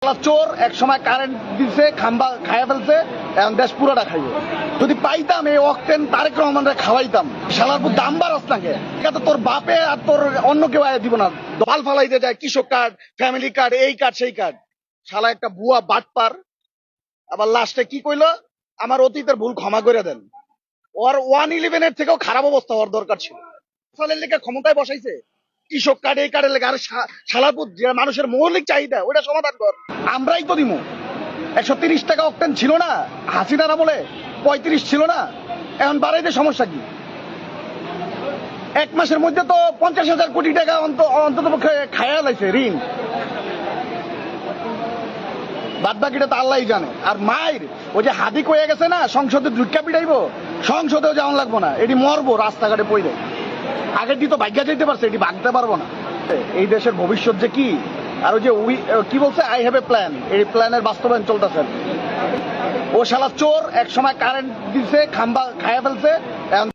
চোর এক সময় কারেন্ট দিছে, খাম্বা খাইয়া ফেলছে, এখন দেশ পুরোটা খাইবে। যদি পাইতাম এই অক্টেন তারেক রহমানরে খাওয়াইতাম। শালার পুত দাম বাড়াস নাকি? এটা তো তোর বাপে আর তোর অন্য কেউ আয় দিব না। দল ফালাইতে যায় কৃষক কার্ড, ফ্যামিলি কার্ড, এই কার্ড সেই কার্ড। শালা একটা বুয়া বাটপার। আবার লাস্টে কি কইলো, আমার অতীতের ভুল ক্ষমা করে দেন। ওর 111 এর থেকেও খারাপ অবস্থা হওয়ার দরকার ছিল। ফলের লেগে ক্ষমতায় বসাইছে, কৃষক কার্ড এই কার্ডের লেগে। আর শালাপুত যে মানুষের মৌলিক চাহিদা ওটা সমাধান কর। আমরাই তো দিমু। 130 টাকা অক্টেন ছিল না হাসিনার আমলে, 35 ছিল না, এখন বাড়াইতে সমস্যা কি? এক মাসের মধ্যে তো 50,000 কোটি টাকা অন্তত পক্ষে খায়া লাইছে ঋণ। বাদ বাকিটা তো আল্লাহই জানে। আর মায়ের ওই যে হাদি কয়ে গেছে না, সংসদে ঢুকা পিটাইবো, সংসদেও যাওয়া লাগবো না, এটি মরবো রাস্তাঘাটে পড়ে। আগের দিয়ে তো ভাগ্যা যেতে পারছে, এটি ভাগতে পারবো না। এই দেশের ভবিষ্যৎ যে কি, আর ওই যে কি বলছে, আই হ্যাভ এ প্ল্যান, এই প্ল্যানের বাস্তবায়ন চলতেছে। ও শালা চোর এক সময় কারেন্ট দিছে, খাম্বা খাইয়া ফেলছে, এখন